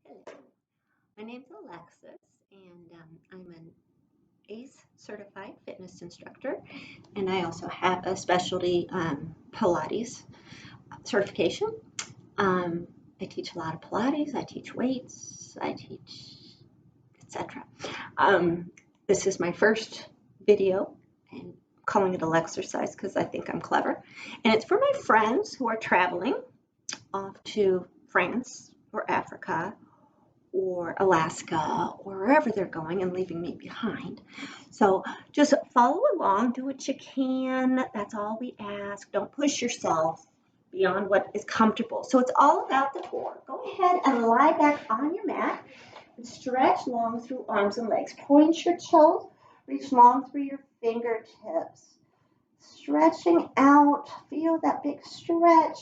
Hello, my name's Alexis, and I'm an ACE certified fitness instructor, and I also have a specialty Pilates certification. I teach a lot of Pilates, I teach weights, I teach etc. This is my first video, and calling it AleXercise because I think I'm clever, and it's for my friends who are traveling off to France or Africa or Alaska or wherever they're going and leaving me behind. So just follow along, do what you can. That's all we ask. Don't push yourself beyond what is comfortable. So it's all about the core. Go ahead and lie back on your mat and stretch long through arms and legs. Point your toes, reach long through your fingertips. Stretching out, feel that big stretch.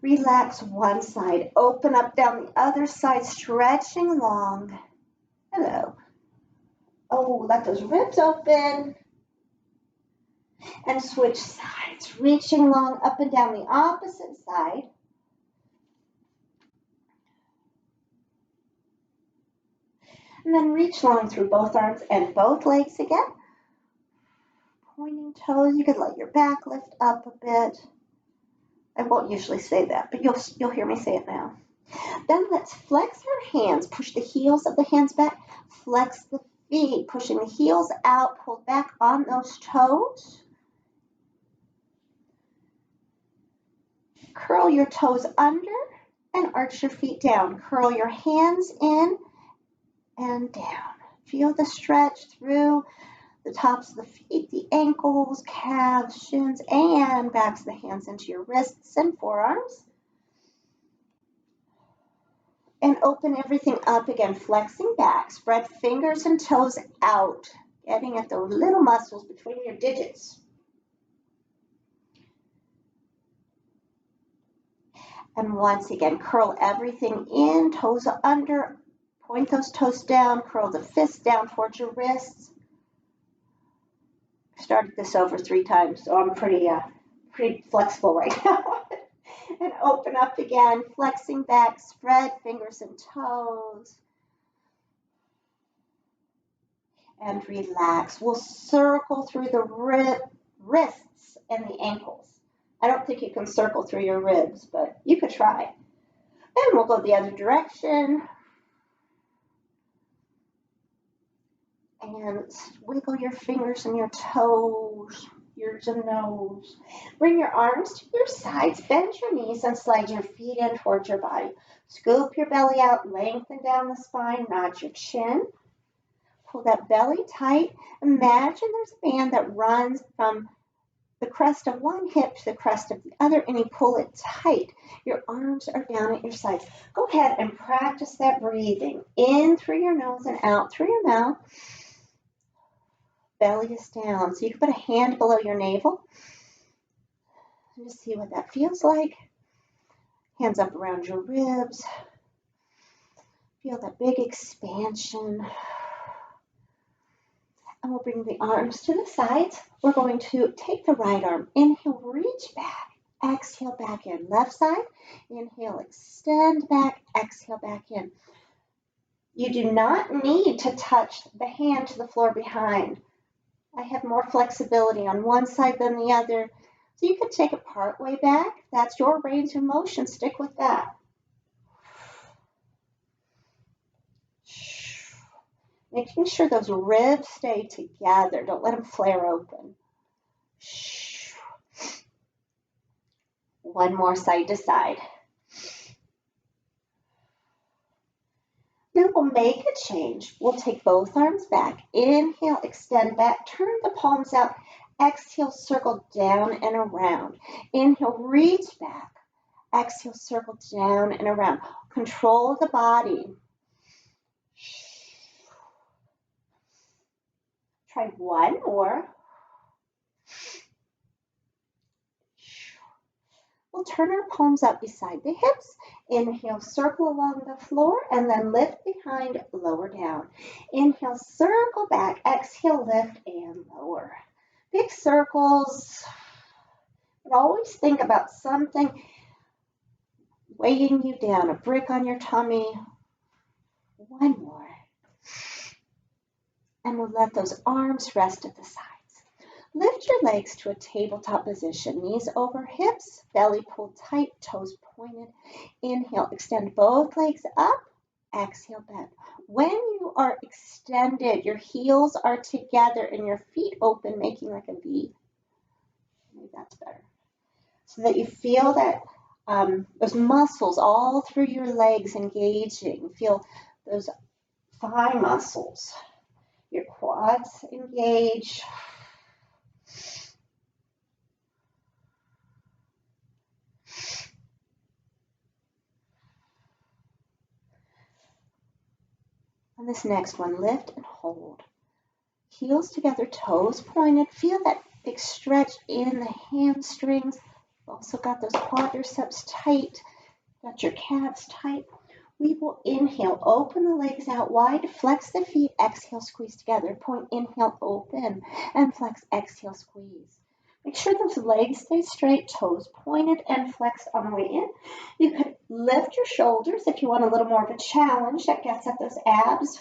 Relax one side, open up down the other side, stretching long. Hello. Oh, let those ribs open. And switch sides, reaching long up and down the opposite side. And then reach long through both arms and both legs again. Pointing toes, you could let your back lift up a bit. I won't usually say that, but you'll hear me say it now. Then let's flex our hands. Push the heels of the hands back. Flex the feet, pushing the heels out. Pull back on those toes. Curl your toes under and arch your feet down. Curl your hands in and down. Feel the stretch through the tops of the feet, the ankles, calves, shins, and backs of the hands into your wrists and forearms. And open everything up again, flexing back. Spread fingers and toes out, getting at those little muscles between your digits. And once again, curl everything in, toes under, point those toes down, curl the fists down towards your wrists. Started this over 3 times, so I'm pretty flexible right now. And open up again, flexing back, spread fingers and toes. And relax. We'll circle through the wrists and the ankles. I don't think you can circle through your ribs, but you could try. And we'll go the other direction. And wiggle your fingers and your toes, ears and nose. Bring your arms to your sides, bend your knees, and slide your feet in towards your body. Scoop your belly out, lengthen down the spine, nod your chin. Pull that belly tight. Imagine there's a band that runs from the crest of one hip to the crest of the other, and you pull it tight. Your arms are down at your sides. Go ahead and practice that breathing. In through your nose and out through your mouth. Belly is down. So you can put a hand below your navel. And just see what that feels like. Hands up around your ribs. Feel that big expansion. And we'll bring the arms to the sides. We're going to take the right arm. Inhale, reach back. Exhale, back in. Left side. Inhale, extend back. Exhale, back in. You do not need to touch the hand to the floor behind. I have more flexibility on one side than the other. So you can take it part way back. That's your range of motion. Stick with that. Making sure those ribs stay together. Don't let them flare open. One more side to side. Then we'll make a change. We'll take both arms back. Inhale, extend back, turn the palms out. Exhale, circle down and around. Inhale, reach back. Exhale, circle down and around. Control the body. Try one more. We'll turn our palms up beside the hips. Inhale, circle along the floor, and then lift behind, lower down. Inhale, circle back. Exhale, lift and lower. Big circles. But always think about something weighing you down, a brick on your tummy. One more. And we'll let those arms rest at the sides. Lift your legs to a tabletop position, knees over hips, belly pulled tight, toes pointed. Inhale, extend both legs up. Exhale, bend. When you are extended, your heels are together and your feet open, making like a V. Maybe that's better. So that you feel that those muscles all through your legs engaging. Feel those thigh muscles. Your quads engage. On this next one, lift and hold. Heels together, toes pointed. Feel that big stretch in the hamstrings. Also got those quadriceps tight. Got your calves tight. We will inhale, open the legs out wide, flex the feet, exhale, squeeze together. Point, inhale, open, and flex, exhale, squeeze. Make sure those legs stay straight, toes pointed and flexed on the way in. You could lift your shoulders if you want a little more of a challenge that gets at those abs.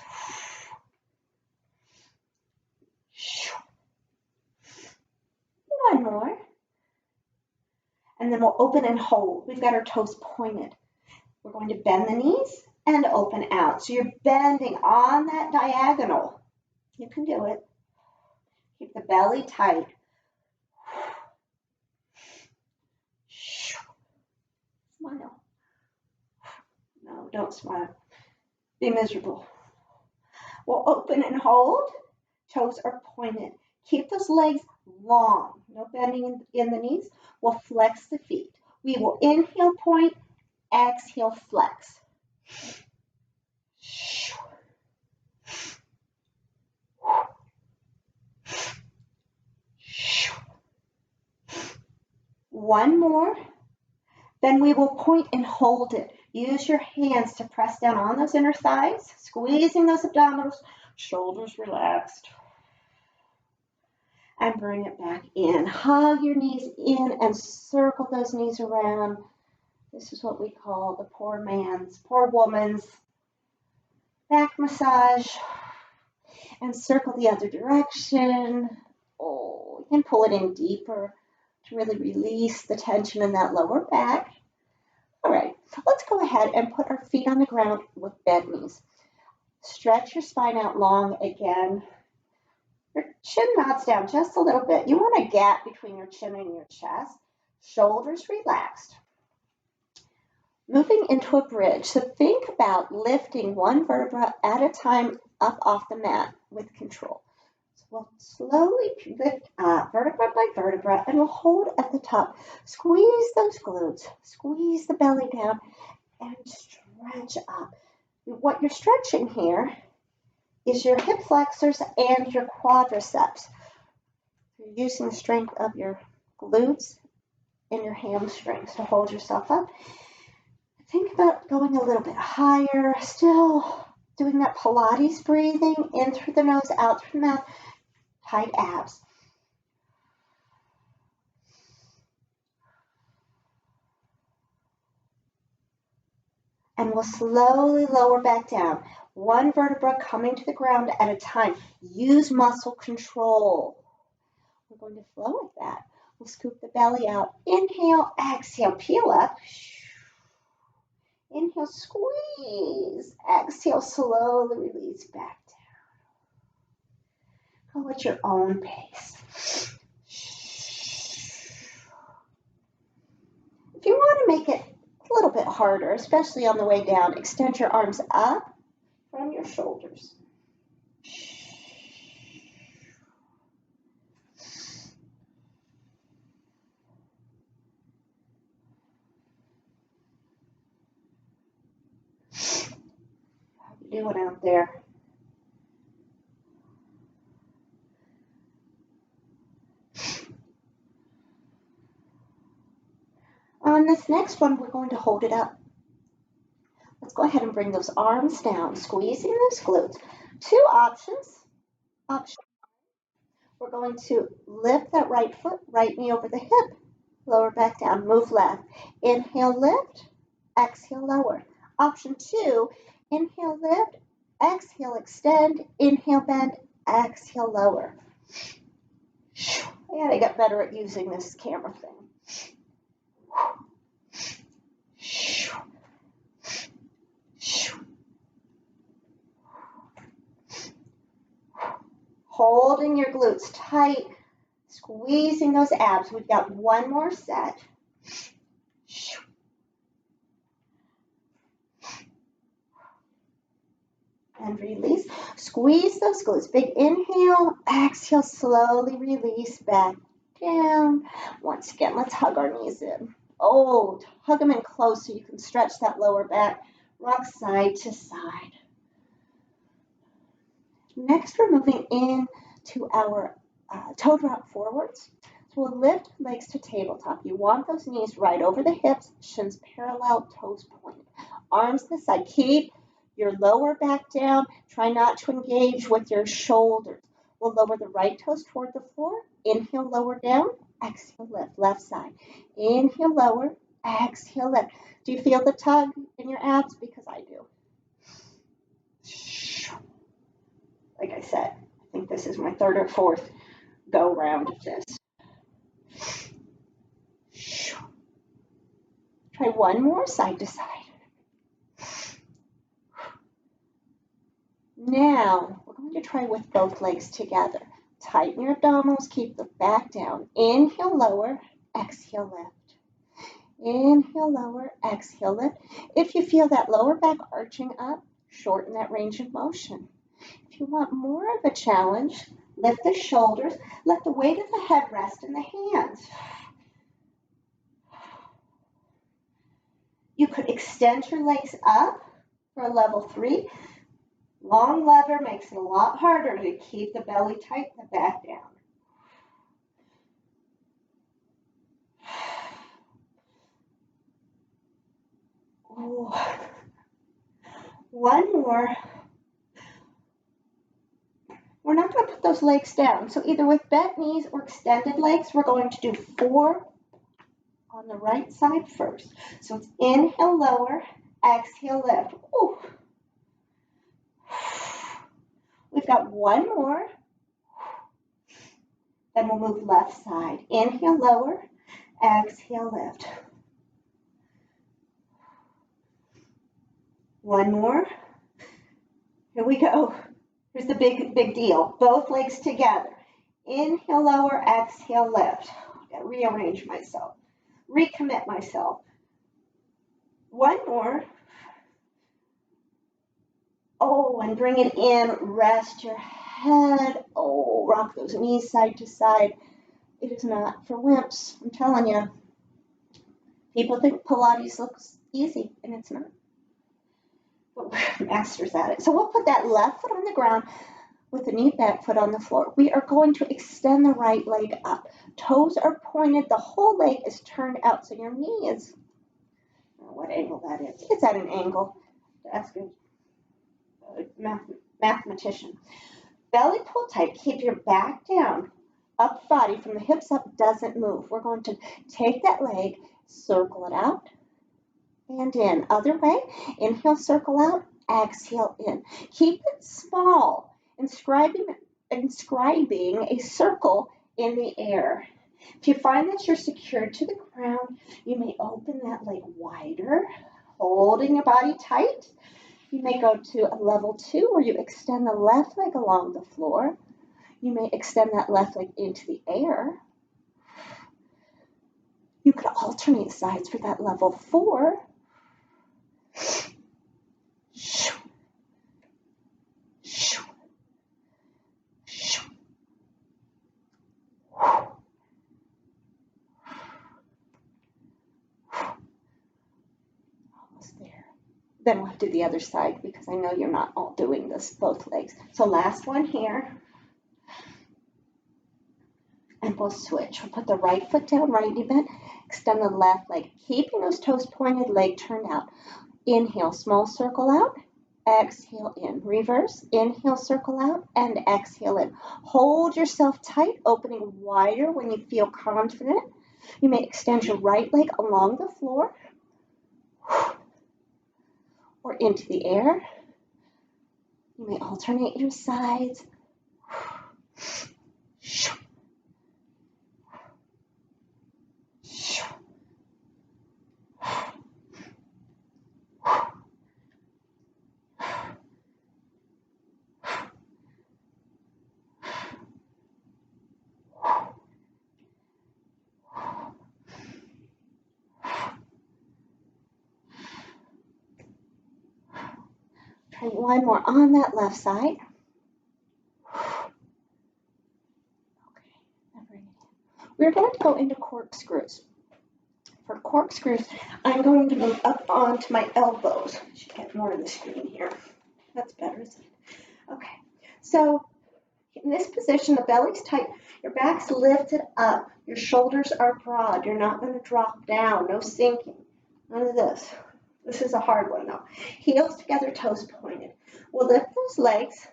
One more. And then we'll open and hold. We've got our toes pointed. We're going to bend the knees and open out. So you're bending on that diagonal. You can do it. Keep the belly tight. Smile. No, don't smile. Be miserable. We'll open and hold. Toes are pointed. Keep those legs long. No bending in the knees. We'll flex the feet. We will inhale, point, exhale, flex. One more. Then we will point and hold it. Use your hands to press down on those inner thighs, squeezing those abdominals, shoulders relaxed. And bring it back in. Hug your knees in and circle those knees around. This is what we call the poor man's, poor woman's back massage. And circle the other direction. Oh, you can pull it in deeper to really release the tension in that lower back. All right, let's go ahead and put our feet on the ground with bent knees. Stretch your spine out long again. Your chin nods down just a little bit. You want a gap between your chin and your chest. Shoulders relaxed. Moving into a bridge. So think about lifting one vertebra at a time up off the mat with control. So we'll slowly lift up vertebra by vertebra and we'll hold at the top. Squeeze those glutes. Squeeze the belly down and stretch up. What you're stretching here is your hip flexors and your quadriceps. You're using the strength of your glutes and your hamstrings to hold yourself up. Think about going a little bit higher, still doing that Pilates breathing, in through the nose, out through the mouth, tight abs. And we'll slowly lower back down. One vertebra coming to the ground at a time. Use muscle control. We're going to flow with that. We'll scoop the belly out. Inhale, exhale, peel up. Inhale, squeeze. Exhale, slowly release back down. Go at your own pace. If you want to make it a little bit harder, especially on the way down, extend your arms up from your shoulders. How you doing out there? On this next one, we're going to hold it up. Let's go ahead and bring those arms down, squeezing those glutes. Two options. Option. We're going to lift that right foot, right knee over the hip, lower back down, move left. Inhale, lift, exhale, lower. Option 2, inhale, lift, exhale, extend, inhale, bend, exhale, lower. I gotta get better at using this camera thing. Holding your glutes tight, squeezing those abs. We've got one more set. And release. Squeeze those glutes. Big inhale, exhale, slowly release back down. Once again, let's hug our knees in. Oh, hug them in close so you can stretch that lower back. Rock side to side. Next, we're moving into our toe drop forwards. So we'll lift legs to tabletop. You want those knees right over the hips, shins parallel, toes pointed. Arms to the side. Keep your lower back down. Try not to engage with your shoulders. We'll lower the right toes toward the floor. Inhale, lower down. Exhale, lift. Left side. Inhale, lower. Exhale, lift. Do you feel the tug in your abs? Because I do. Like I said, I think this is my third or fourth go round of this. Try one more side to side. Now, we're going to try with both legs together. Tighten your abdominals, keep the back down. Inhale, lower, exhale, lift. Inhale, lower, exhale, lift. If you feel that lower back arching up, shorten that range of motion. If you want more of a challenge, lift the shoulders, let the weight of the head rest in the hands. You could extend your legs up for a level 3. Long lever makes it a lot harder to keep the belly tight and the back down. Ooh. One more. We're not going to put those legs down. So either with bent knees or extended legs, we're going to do 4 on the right side first. So it's inhale, lower, exhale, lift. Ooh. We've got one more. Then we'll move left side. Inhale, lower, exhale, lift. One more. Here we go. Here's the big deal. Both legs together. Inhale, lower, exhale, lift. I gotta rearrange myself. Recommit myself. One more. Oh, and bring it in. Rest your head. Oh, rock those knees side to side. It is not for wimps. I'm telling you. People think Pilates looks easy, and it's not. But we're masters at it. So we'll put that left foot on the ground with the knee back, foot on the floor. We are going to extend the right leg up. Toes are pointed. The whole leg is turned out. So your knee is, I don't know what angle that is. It's at an angle. Ask a mathematician. Belly pull tight. Keep your back down. Up body from the hips up doesn't move. We're going to take that leg, circle it out, and in. Other way. Inhale, circle out. Exhale, in. Keep it small. Inscribing a circle in the air. If you find that you're secured to the ground, you may open that leg wider, holding your body tight. You may go to a level 2 where you extend the left leg along the floor. You may extend that left leg into the air. You could alternate sides for that level 4. Almost there. Then we'll do the other side because I know you're not all doing this, both legs. So last one here. And we'll switch. We'll put the right foot down, right knee bent, extend the left leg, keeping those toes pointed, leg turned out. Inhale, small circle out, exhale in. Reverse, inhale, circle out, and exhale in. Hold yourself tight, opening wider when you feel confident. You may extend your right leg along the floor or into the air. You may alternate your sides. Try one more on that left side. Okay, we're going to go into corkscrews. For corkscrews, I'm going to move up onto my elbows. I should get more of the screen here. That's better, isn't it? Okay, so in this position, the belly's tight, your back's lifted up, your shoulders are broad, you're not going to drop down, no sinking, none of this. This is a hard one though. Heels together, toes pointed. We'll lift those legs.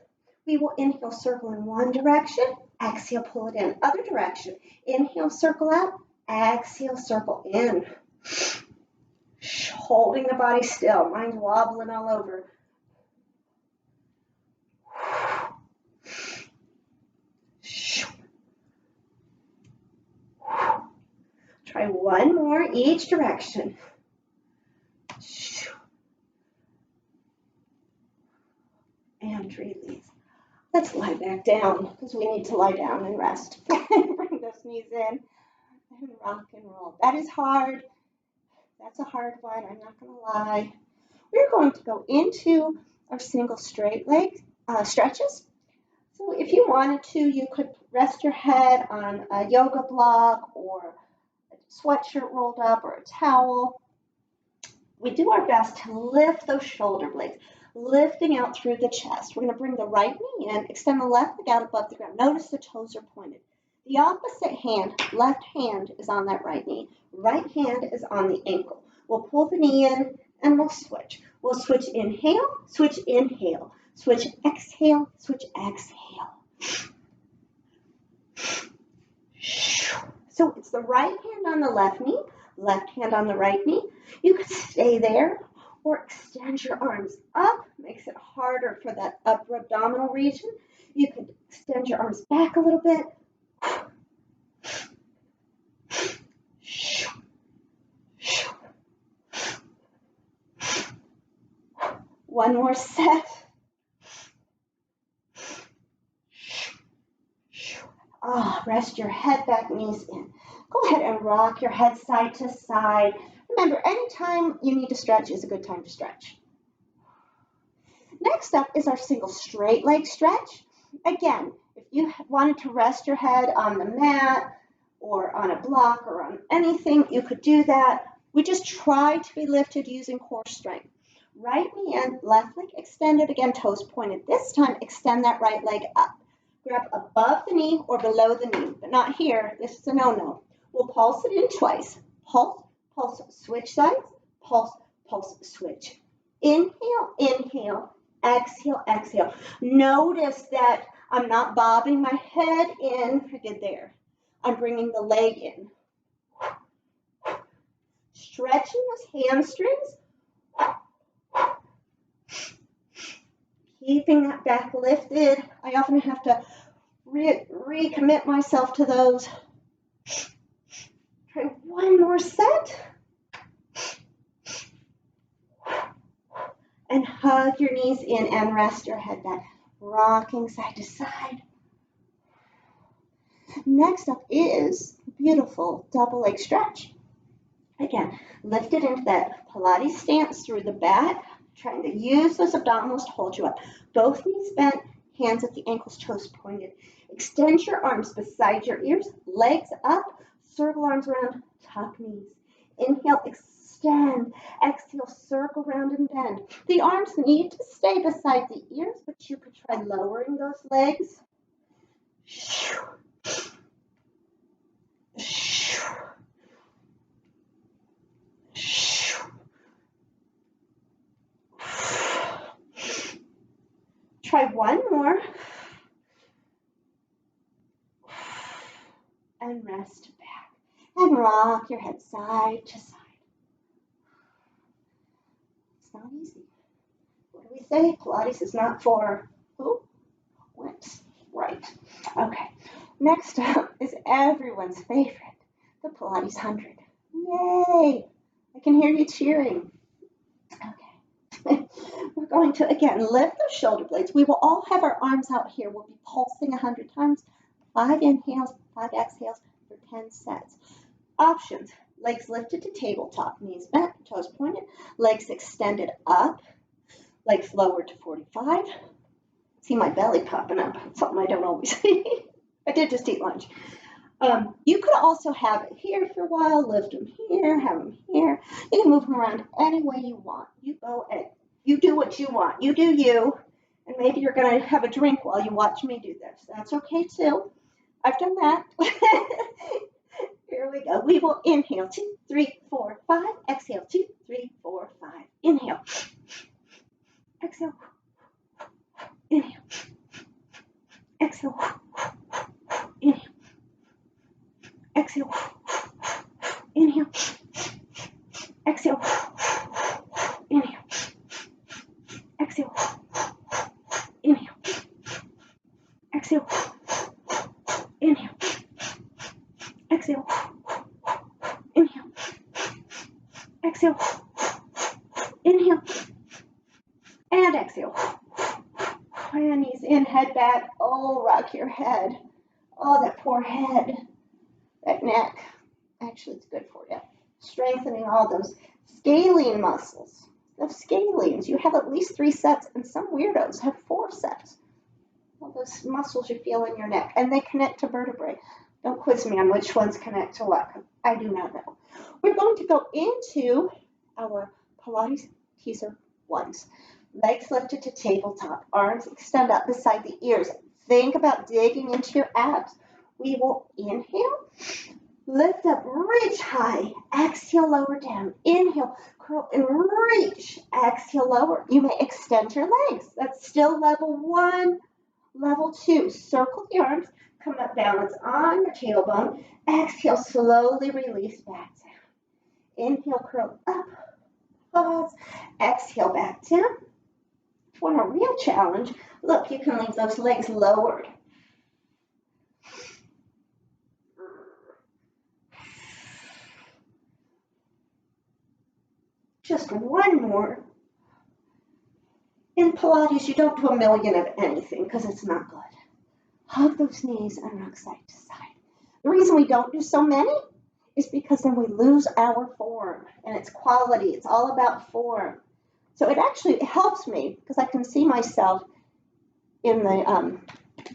We will inhale, circle in one direction, exhale, pull it in, other direction. Inhale, circle out, exhale, circle in. Holding the body still, mine's wobbling all over. Try one more each direction. And release. Let's lie back down because we need to lie down and rest. Bring those knees in and rock and roll. That is hard. That's a hard one. I'm not going to lie. We're going to go into our single straight leg stretches. So if you wanted to, you could rest your head on a yoga block or a sweatshirt rolled up or a towel. We do our best to lift those shoulder blades, lifting out through the chest. We're going to bring the right knee in, extend the left leg out above the ground. Notice the toes are pointed. The opposite hand, left hand, is on that right knee. Right hand is on the ankle. We'll pull the knee in and we'll switch. We'll switch inhale, switch exhale, switch exhale. So it's the right hand on the left knee, left hand on the right knee. You could stay there or extend your arms up. Makes it harder for that upper abdominal region. You could extend your arms back a little bit. One more set. Rest your head back, knees in. Go ahead and rock your head side to side. Remember, anytime you need to stretch is a good time to stretch. Next up is our single straight leg stretch. Again, if you wanted to rest your head on the mat or on a block or on anything, you could do that. We just try to be lifted using core strength. Right knee in, left leg extended, again, toes pointed. This time, extend that right leg up. Grab above the knee or below the knee, but not here. This is a no-no. We'll pulse it in twice. Pulse, pulse, switch sides. Pulse, pulse, switch. Inhale, inhale, exhale, exhale. Notice that I'm not bobbing my head in. I did there. I'm bringing the leg in. Stretching those hamstrings. Keeping that back lifted. I often have to recommit myself to those. Try one more set. And hug your knees in and rest your head back. Rocking side to side. Next up is beautiful double leg stretch. Again, lift it into that Pilates stance through the back. Trying to use those abdominals to hold you up. Both knees bent, hands at the ankles, toes pointed. Extend your arms beside your ears, legs up, circle arms around, tuck knees. Inhale, extend. Exhale, circle round and bend. The arms need to stay beside the ears, but you could try lowering those legs. Try one more. And rest back. And rock your head side to side. It's not easy. What do we say? Pilates is not for who? Wimps. Right. Okay. Next up is everyone's favorite, the Pilates 100. Yay! I can hear you cheering. Okay. We're going to, again, lift those shoulder blades. We will all have our arms out here. We'll be pulsing 100 times. 5 inhales, 5 exhales for 10 sets. Options. Legs lifted to tabletop, knees bent, toes pointed, legs extended up, legs lowered to 45. See my belly popping up, something I don't always see. I did just eat lunch. You could also have it here for a while, lift them here, have them here. You can move them around any way you want. You go and you do what you want. You do you, and maybe you're going to have a drink while you watch me do this. That's okay too. I've done that. Here we go. We will inhale 2, 3, 4, 5. Exhale 2, 3, 4, 5. Inhale. Exhale. Inhale. Exhale. Inhale. Exhale. Inhale. Exhale. Inhale. Exhale. Inhale. Exhale. Inhale. Exhale. Inhale. Exhale. Inhale. And exhale. And knees in, head back. Oh, rock your head. Oh, that poor head. That neck. Actually, it's good for you. Strengthening all those scalene muscles. Those scalenes. You have at least 3 sets, and some weirdos have 4 sets. All those muscles you feel in your neck, and they connect to vertebrae. Don't quiz me on which ones connect to what. I do not know. We're going to go into our Pilates teaser ones. Legs lifted to tabletop. Arms extend up beside the ears. Think about digging into your abs. We will inhale. Lift up, reach high. Exhale, lower down. Inhale, curl and reach. Exhale, lower. You may extend your legs. That's still level 1. Level 2, circle the arms. Come up, balance on your tailbone. Exhale, slowly release back down. Inhale, curl up. Pause. Exhale, back down. If you want a real challenge, look, you can leave those legs lowered. Just one more. In Pilates, you don't do a million of anything because it's not good. Hug those knees and rock side to side. The reason we don't do so many is because then we lose our form and its quality. It's all about form. So it actually helps me because I can see myself in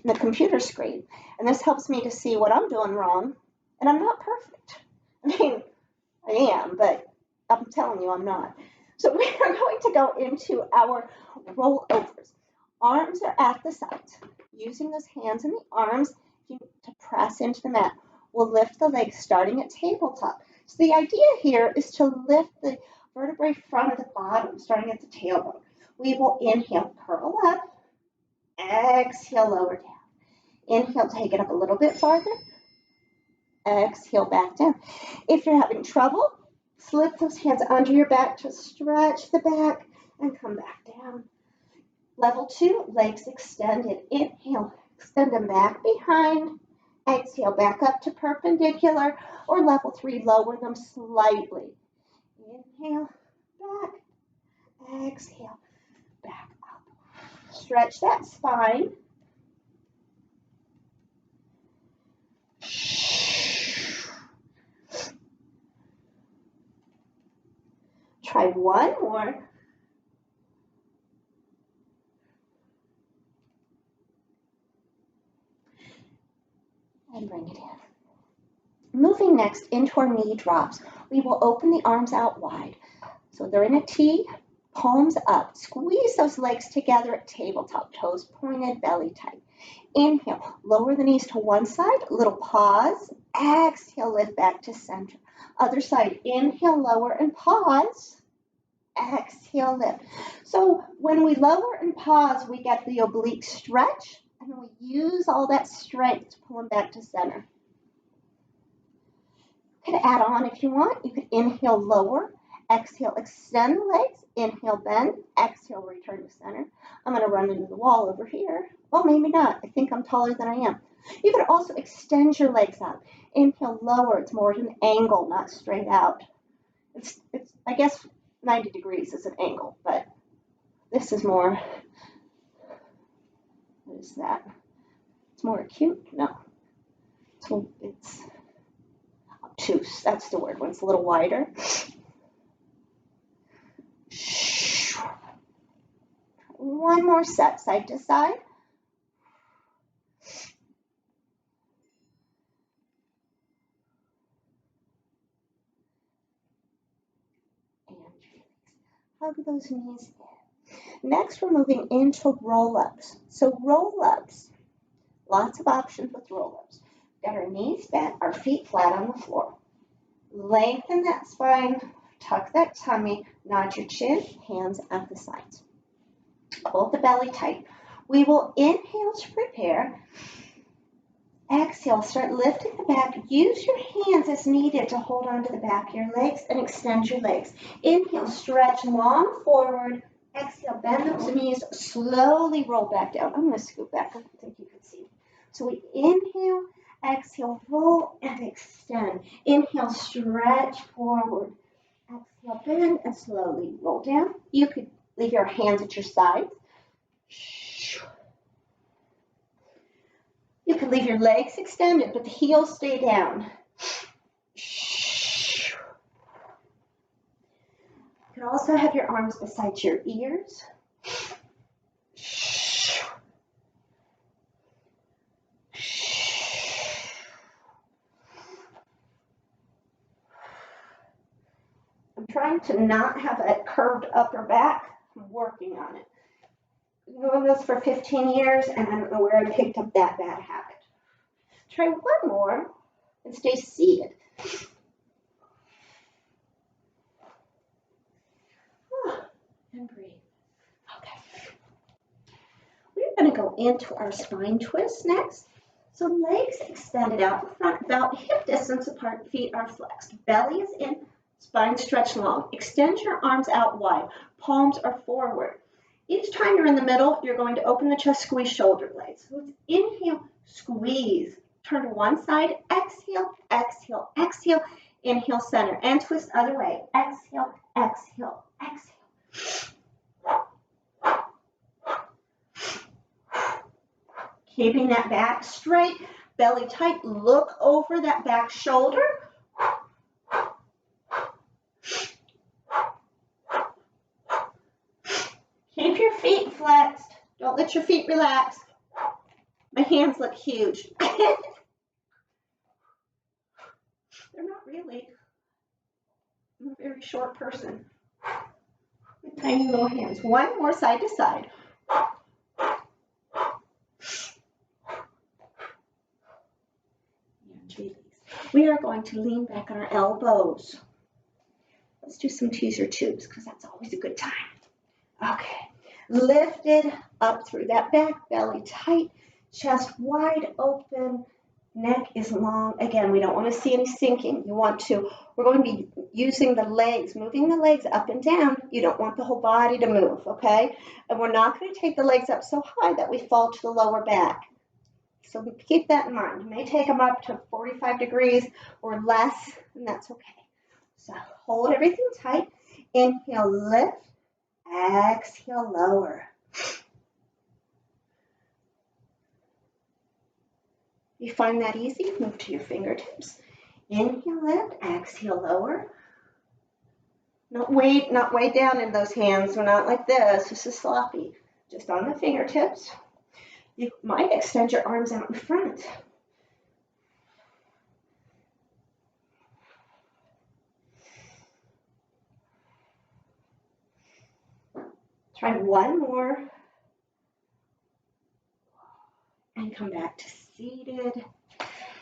the computer screen. And this helps me to see what I'm doing wrong. And I'm not perfect. I mean, I am, but I'm telling you I'm not. So we are going to go into our rollovers. Arms are at the sides. Using those hands and the arms to press into the mat. We'll lift the legs starting at tabletop. So the idea here is to lift the vertebrae from the bottom, starting at the tailbone. We will inhale, curl up. Exhale, lower down. Inhale, take it up a little bit farther. Exhale, back down. If you're having trouble, slip those hands under your back to stretch the back and come back down. Level 2, legs extended. Inhale, extend them back behind. Exhale, back up to perpendicular. Or level 3, lower them slightly. Inhale, back. Exhale, back up. Stretch that spine. Try one more. And bring it in. Moving next into our knee drops, we will open the arms out wide. So they're in a T, palms up. Squeeze those legs together at tabletop, toes pointed, belly tight. Inhale, lower the knees to one side, a little pause. Exhale, lift back to center. Other side, inhale, lower and pause. Exhale, lift. So when we lower and pause, we get the oblique stretch, and we use all that strength to pull them back to center. Could add on if you want. You could inhale, lower, exhale, extend the legs, inhale, bend, exhale, return to center. I'm going to run into the wall over here. Well, maybe not. I think I'm taller than I am. You could also extend your legs out. Inhale, lower. It's more at an angle, not straight out. It's I guess 90 degrees is an angle, but this is more, what is that? It's more acute? No. It's obtuse. That's the word when it's a little wider. One more set, side to side. And hug those knees in. Next, we're moving into roll-ups. So roll-ups, lots of options with roll-ups. Got our knees bent, our feet flat on the floor. Lengthen that spine, tuck that tummy, nod your chin, hands at the sides. Hold the belly tight. We will inhale to prepare. Exhale, start lifting the back. Use your hands as needed to hold onto the back of your legs and extend your legs. Inhale, stretch long forward. Exhale, bend those knees, slowly roll back down. I'm going to scoot back. I don't think you can see. So we inhale, exhale, roll and extend. Inhale, stretch forward. Exhale, bend and slowly roll down. You could leave your hands at your sides. You can leave your legs extended, but the heels stay down. You can also have your arms beside your ears. I'm trying to not have a curved upper back. I'm working on it. I've been doing this for 15 years, and I don't know where I picked up that bad habit. Try one more and stay seated. And breathe. Okay. We're going to go into our spine twist next. So legs extended out in front, about hip distance apart, feet are flexed. Belly is in, spine stretched long. Extend your arms out wide. Palms are forward. Each time you're in the middle, you're going to open the chest, squeeze shoulder blades. So it's inhale, squeeze. Turn to one side, exhale, exhale, exhale. Inhale, center, and twist other way. Exhale, exhale, exhale. Keeping that back straight, belly tight. Look over that back shoulder. Keep your feet flexed. Don't let your feet relax. My hands look huge. They're not really. I'm a very short person with tiny little hands. One more side to side. And release. We are going to lean back on our elbows. Let's do some teaser tubes because that's always a good time. Okay. Lifted up through that back, belly tight, chest wide open. Neck is long. Again, we don't want to see any sinking. We're going to be using the legs, moving the legs up and down. You don't want the whole body to move, okay? And we're not going to take the legs up so high that we fall to the lower back. So keep that in mind. You may take them up to 45 degrees or less, and that's okay. So hold everything tight. Inhale, lift. Exhale, lower. You find that easy? Move to your fingertips. Inhale, lift. Exhale, lower. Not way down in those hands. We're not like this. This is sloppy. Just on the fingertips. You might extend your arms out in front. Try one more. And come back to seated.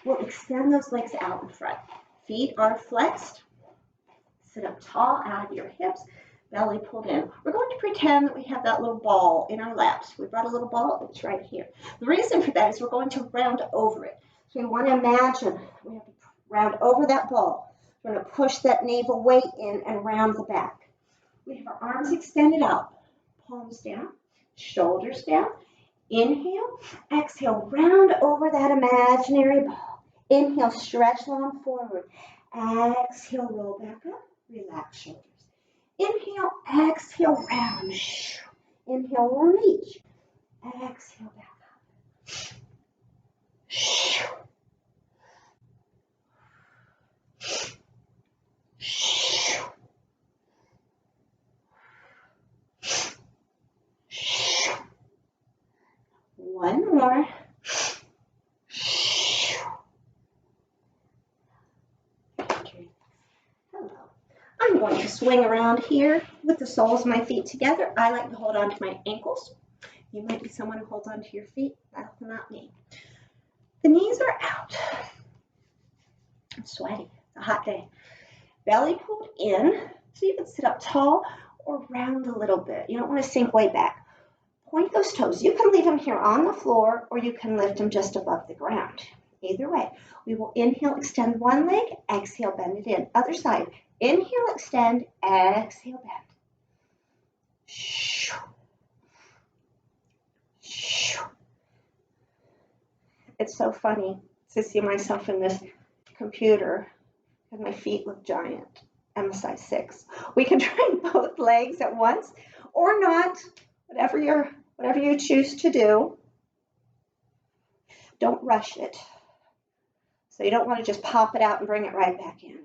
We'll extend those legs out in front. Feet are flexed. Sit up tall out of your hips. Belly pulled in. We're going to pretend that we have that little ball in our laps. We brought a little ball. It's right here. The reason for that is we're going to round over it. So we want to imagine we have to round over that ball. We're going to push that navel weight in and round the back. We have our arms extended out, palms down, shoulders down. Inhale, exhale, round over that imaginary ball. Inhale, stretch long forward. Exhale, roll back up, relax shoulders. Inhale, exhale, round. Inhale, reach. Exhale, back up. One more. Hello. I'm going to swing around here with the soles of my feet together. I like to hold on to my ankles. You might be someone who holds on to your feet. That's not me. The knees are out. I'm sweaty. It's a hot day. Belly pulled in, so you can sit up tall or round a little bit. You don't want to sink way back. Point those toes. You can leave them here on the floor, or you can lift them just above the ground. Either way, we will inhale, extend one leg, exhale, bend it in. Other side. Inhale, extend, exhale, bend. It's so funny to see myself in this computer and my feet look giant. I'm a size 6. We can train both legs at once or not, whatever you choose to do. Don't rush it. So you don't want to just pop it out and bring it right back in.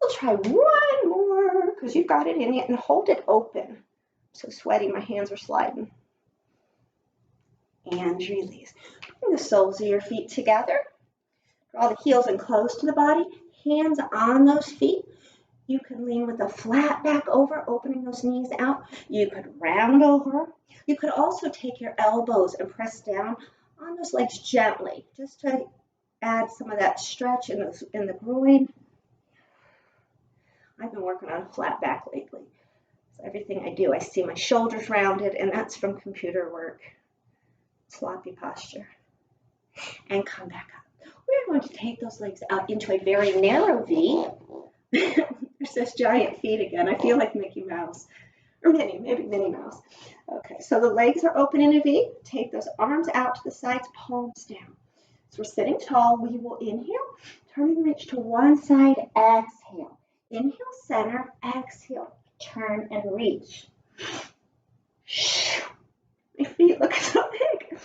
We'll try one more because you've got it in you, and hold it open. I'm so sweaty, my hands are sliding. And release. Bring the soles of your feet together. Draw the heels in close to the body. Hands on those feet. You can lean with a flat back over, opening those knees out. You could round over. You could also take your elbows and press down on those legs gently, just to add some of that stretch in the groin. I've been working on a flat back lately. So everything I do, I see my shoulders rounded, and that's from computer work. Sloppy posture. And come back up. We're going to take those legs out into a very narrow V. There's those giant feet again. I feel like Mickey Mouse. Or maybe Minnie Mouse. Okay, so the legs are open in a V. Take those arms out to the sides, palms down. So we're sitting tall. We will inhale, turn and reach to one side, exhale. Inhale, center, exhale, turn and reach. My feet look so big.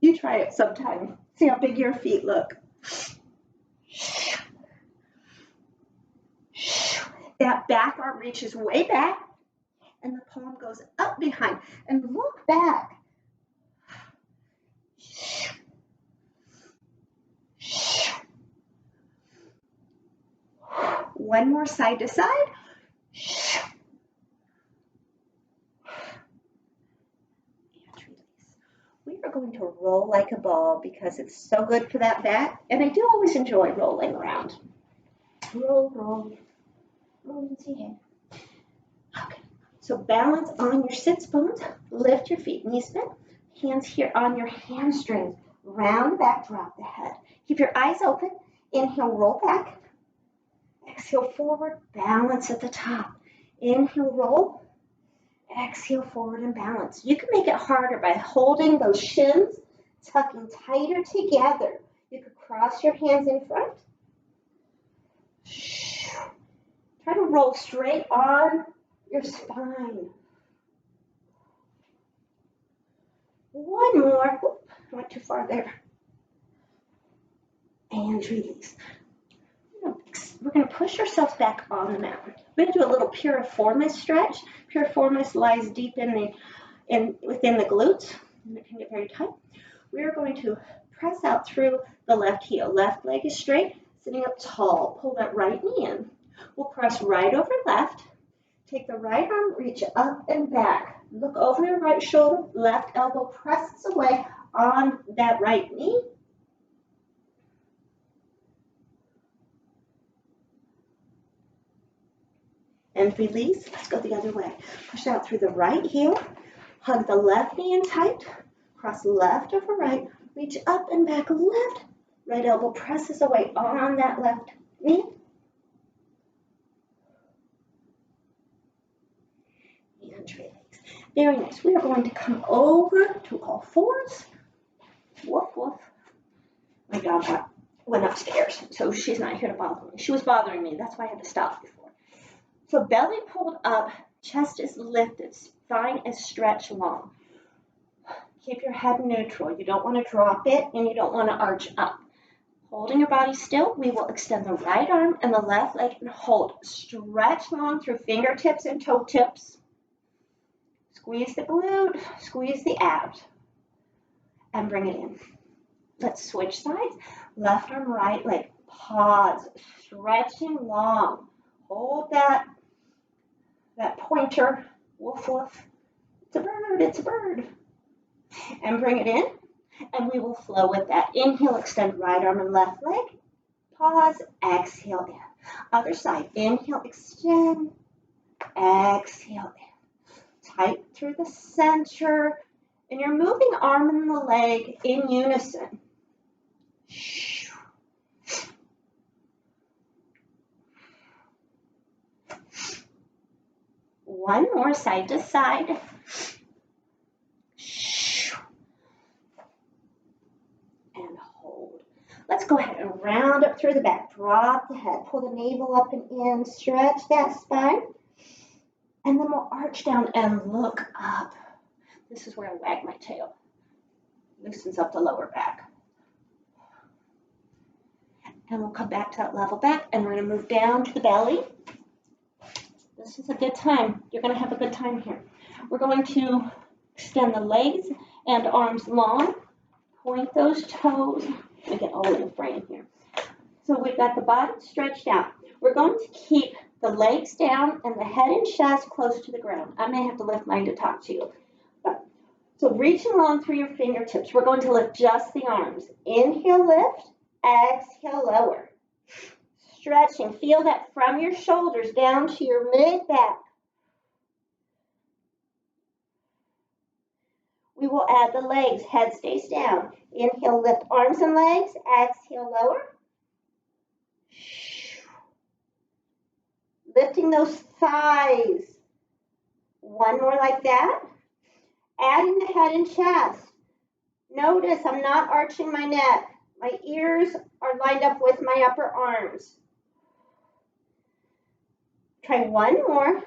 You try it sometime. See how big your feet look. That back arm reaches way back, and the palm goes up behind. And look back. One more side to side. And release. We are going to roll like a ball because it's so good for that back. And I do always enjoy rolling around. Roll, roll. Roll into your head. Okay. So balance on your sits bones. Lift your feet, knees bent. Hands here on your hamstrings. Round back, drop the head. Keep your eyes open. Inhale, roll back. Exhale, forward, balance at the top. Inhale, roll. Exhale, forward and balance. You can make it harder by holding those shins, tucking tighter together. You could cross your hands in front. Try to roll straight on your spine. One more. Oop, I went too far there. And release. We're going to push ourselves back on the mat. We're going to do a little piriformis stretch. Piriformis lies deep within the glutes, and it can get very tight. We are going to press out through the left heel. Left leg is straight, sitting up tall. Pull that right knee in. We'll cross right over left. Take the right arm, reach up and back. Look over your right shoulder. Left elbow presses away on that right knee. And release. Let's go the other way. Push out through the right heel. Hug the left knee in tight. Cross left over right. Reach up and back, lift. Right elbow presses away on that left knee. And relax. Very nice. We are going to come over to all fours. Woof, woof. My dog went upstairs, so she's not here to bother me. She was bothering me. That's why I had to stop before. So belly pulled up, chest is lifted, spine is stretched long. Keep your head neutral. You don't want to drop it, and you don't want to arch up. Holding your body still, we will extend the right arm and the left leg and hold. Stretch long through fingertips and toe tips. Squeeze the glute, squeeze the abs, and bring it in. Let's switch sides. Left arm, right leg. Pause, stretching long. Hold that pointer. Woof, woof. It's a bird, it's a bird. And bring it in, and we will flow with that. Inhale, extend right arm and left leg. Pause, exhale in. Other side, inhale, extend, exhale in. Tight through the center, and you're moving arm and the leg in unison. One more, side to side. And hold. Let's go ahead and round up through the back. Drop the head. Pull the navel up and in. Stretch that spine. And then we'll arch down and look up. This is where I wag my tail. Loosens up the lower back. And we'll come back to that level back, and we're going to move down to the belly. This is a good time. You're going to have a good time here. We're going to extend the legs and arms long. Point those toes. Let me get all in the frame here. So we've got the body stretched out. We're going to keep the legs down and the head and chest close to the ground. I may have to lift mine to talk to you. So reaching along through your fingertips. We're going to lift just the arms. Inhale, lift. Exhale, lower. Stretching. Feel that from your shoulders down to your mid-back. We will add the legs. Head stays down. Inhale, lift arms and legs. Exhale, lower. Lifting those thighs. One more like that. Adding the head and chest. Notice I'm not arching my neck. My ears are lined up with my upper arms. Try one more.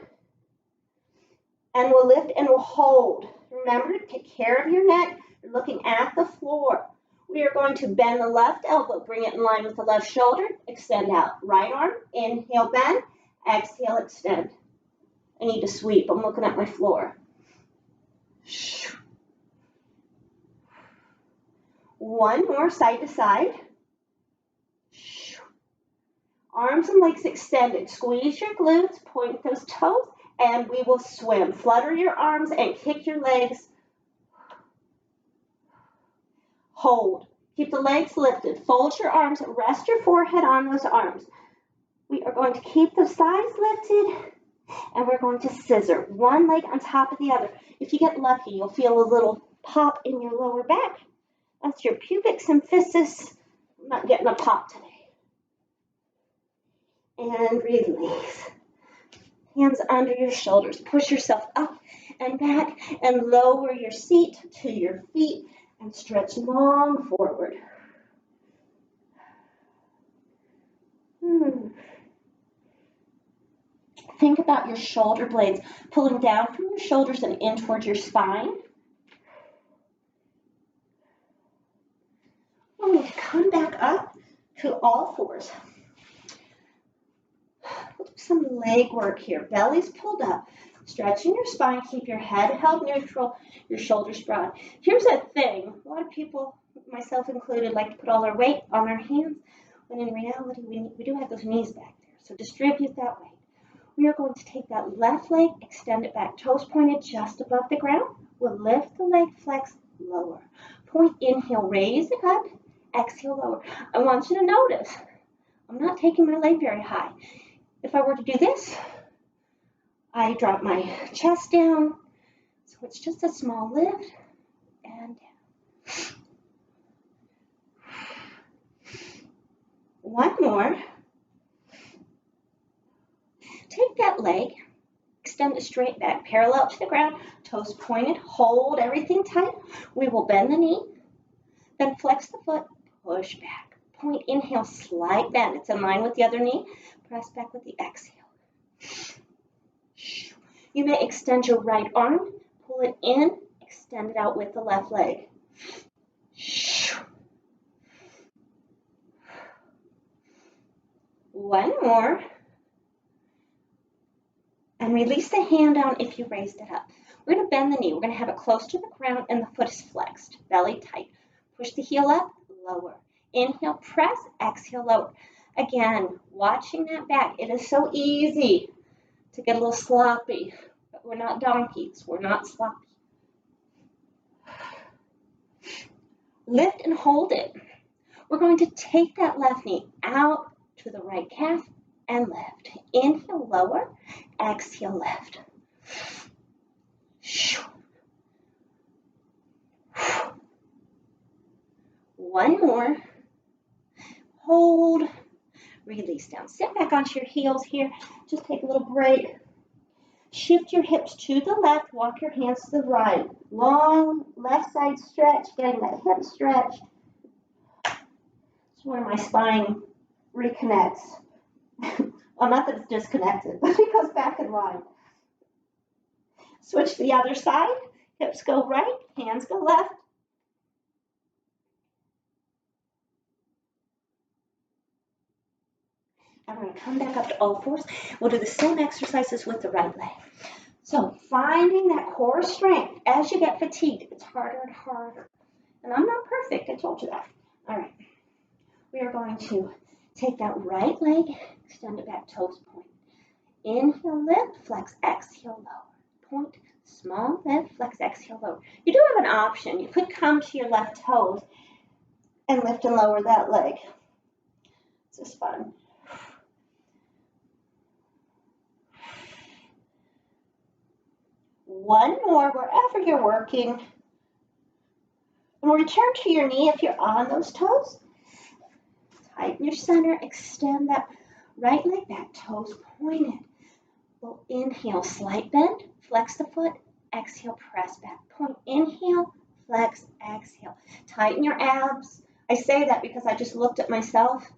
And we'll lift and we'll hold. Remember to take care of your neck. You're looking at the floor. We are going to bend the left elbow. Bring it in line with the left shoulder. Extend out. Right arm. Inhale, bend. Exhale, extend. I need to sweep. I'm looking at my floor. One more, side to side. Arms and legs extended. Squeeze your glutes, point those toes, and we will swim. Flutter your arms and kick your legs. Hold. Keep the legs lifted. Fold your arms. Rest your forehead on those arms. We are going to keep the thighs lifted, and we're going to scissor. One leg on top of the other. If you get lucky, you'll feel a little pop in your lower back. That's your pubic symphysis. I'm not getting a pop today. And release. Hands under your shoulders. Push yourself up and back and lower your seat to your feet and stretch long forward. Think about your shoulder blades pulling down from your shoulders and in towards your spine. We're going to come back up to all fours. We'll do some leg work here. Belly's pulled up. Stretching your spine. Keep your head held neutral, your shoulders broad. Here's a thing. A lot of people, myself included, like to put all their weight on our hands, when in reality, we do have those knees back there. So distribute that weight. We are going to take that left leg, extend it back, toes pointed just above the ground. We'll lift the leg, flex, lower. Point, inhale, raise it up, exhale, lower. I want you to notice, I'm not taking my leg very high. If I were to do this, I drop my chest down, so it's just a small lift and down. One more. Take that leg, extend it straight back, parallel to the ground, toes pointed, hold everything tight. We will bend the knee, then flex the foot, push back. Point, inhale, slight bend. It's in line with the other knee. Press back with the exhale. You may extend your right arm, pull it in, extend it out with the left leg. One more. And release the hand down if you raised it up. We're going to bend the knee. We're going to have it close to the ground and the foot is flexed, belly tight. Push the heel up, lower. Inhale, press, exhale, lower. Again, watching that back. It is so easy to get a little sloppy, but we're not donkeys. We're not sloppy. Lift and hold it. We're going to take that left knee out to the right calf and lift. Inhale, lower, exhale, lift. One more. Hold, release down. Sit back onto your heels here. Just take a little break. Shift your hips to the left, walk your hands to the right. Long left side stretch, getting that hip stretch. It's where my spine reconnects. Well, not that it's disconnected, but it goes back in line. Switch to the other side. Hips go right, hands go left. And we're going to come back up to all fours. We'll do the same exercises with the right leg. So finding that core strength. As you get fatigued, it's harder and harder. And I'm not perfect, I told you that. All right. We are going to take that right leg, extend it back, toes point. Inhale, lift, flex, exhale, lower. Point, small lift, flex, exhale, lower. You do have an option. You could come to your left toes and lift and lower that leg. This is fun. One more, wherever you're working. And return to your knee if you're on those toes. Tighten your center, extend that right leg back, toes pointed. We'll inhale, slight bend, flex the foot, exhale, press back. Point, inhale, flex, exhale. Tighten your abs. I say that because I just looked at myself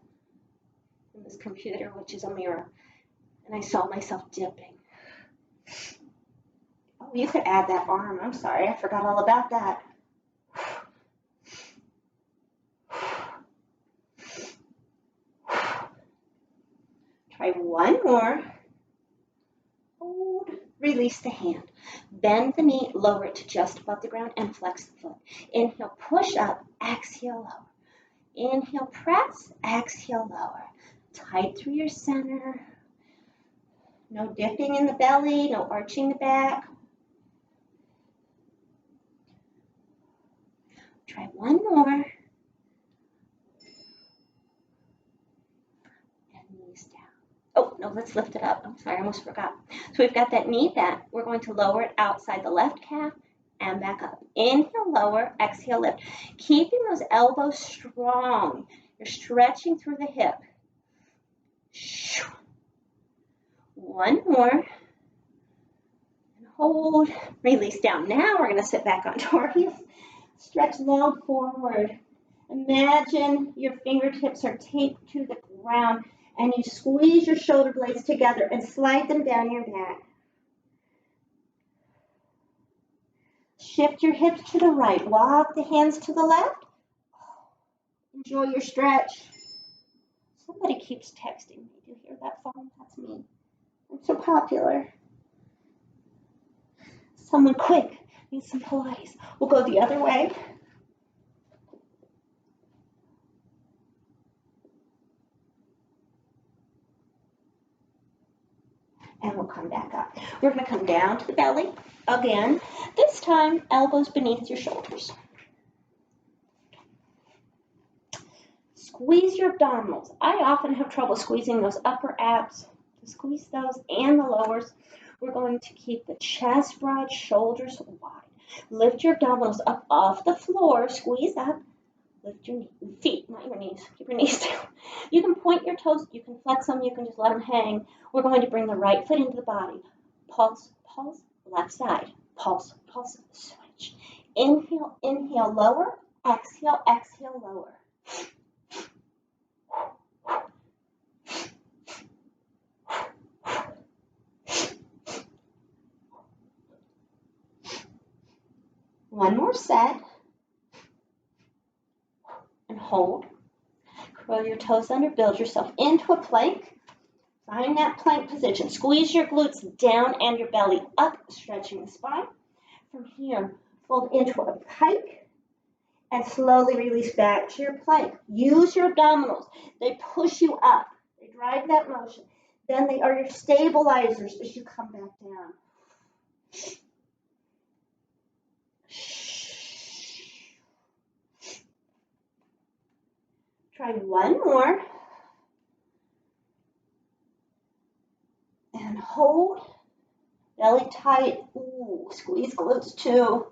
in this computer, which is a mirror, and I saw myself dipping. Oh, you could add that arm. I'm sorry, I forgot all about that. Try one more. Hold. Release the hand. Bend the knee, lower it to just above the ground, and flex the foot. Inhale, push up. Exhale, lower. Inhale, press. Exhale, lower. Tight through your center. No dipping in the belly. No arching the back. Try one more. And knees down. Oh, no, let's lift it up. I'm sorry, I almost forgot. So we've got that knee bent. We're going to lower it outside the left calf and back up. Inhale, lower, exhale, lift. Keeping those elbows strong. You're stretching through the hip. One more. And hold. Release down. Now we're going to sit back onto our heels. Stretch long forward. Imagine your fingertips are taped to the ground and you squeeze your shoulder blades together and slide them down your back. Shift your hips to the right. Walk the hands to the left. Enjoy your stretch. Somebody keeps texting me. Do you hear that phone? That's me. I'm so popular. Someone quick needs some Pilates. We'll go the other way. And we'll come back up. We're going to come down to the belly again. This time, elbows beneath your shoulders. Squeeze your abdominals. I often have trouble squeezing those upper abs. Squeeze those and the lowers. We're going to keep the chest broad, shoulders wide. Lift your abdominals up off the floor. Squeeze up. Lift your feet, not your knees. Keep your knees down. You can point your toes, you can flex them, you can just let them hang. We're going to bring the right foot into the body. Pulse, pulse, left side. Pulse, pulse, switch. Inhale, inhale, lower. Exhale, exhale, lower. One more set. And hold. Curl your toes under, build yourself into a plank. Find that plank position. Squeeze your glutes down and your belly up, stretching the spine. From here, fold into a pike and slowly release back to your plank. Use your abdominals. They push you up. They drive that motion. Then they are your stabilizers as you come back down. Try one more. And hold. Belly tight. Ooh, squeeze glutes too.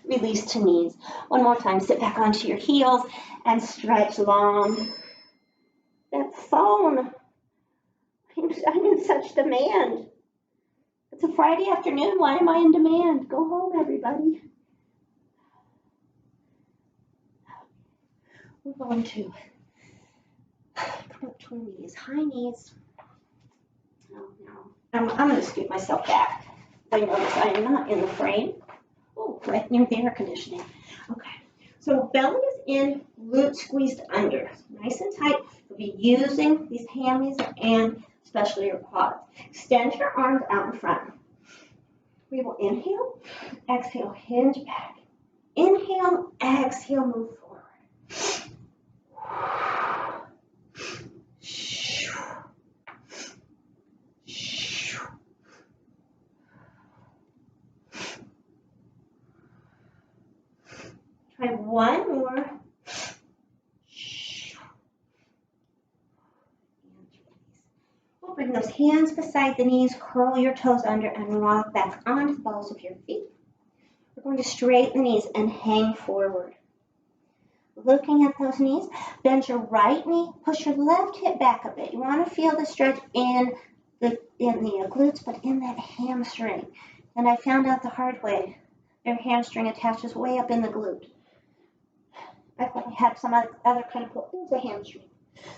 Release to knees. One more time. Sit back onto your heels and stretch long. That phone. I'm in such demand. It's a Friday afternoon. Why am I in demand? Go home, everybody. We're going to come up to our knees. High knees. Oh, no. I'm going to scoot myself back. I notice I am not in the frame. Oh, right near the air conditioning. Okay. So belly is in, glute squeezed under. Nice and tight. You'll be using these hammies and especially your quads. Extend your arms out in front. We will inhale, exhale, hinge back. Inhale, exhale, move forward. Try one more. We'll bring those hands beside the knees, curl your toes under, and rock back onto the balls of your feet. We're going to straighten the knees and hang forward. Looking at those knees, bend your right knee, push your left hip back a bit. You want to feel the stretch in the glutes, but in that hamstring. And I found out the hard way. Your hamstring attaches way up in the glute. I have some other kind of pull. There's a hamstring.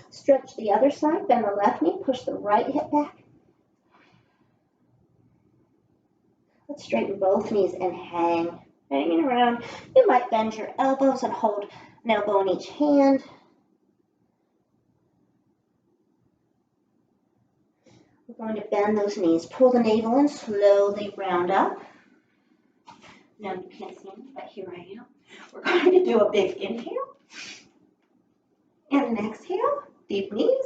Stretch the other side, bend the left knee, push the right hip back. Let's straighten both knees and hanging around. You might bend your elbows and hold an elbow in each hand. We're going to bend those knees. Pull the navel in, slowly round up. Now you can't see me, but here I am. We're going to do a big inhale and an exhale. Deep knees.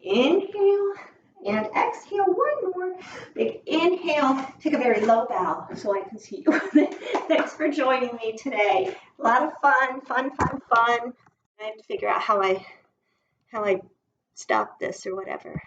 Inhale and exhale. One more. Big inhale. Take a very low bow so I can see you. Thanks for joining me today. A lot of fun. I have to figure out how I stop this or whatever.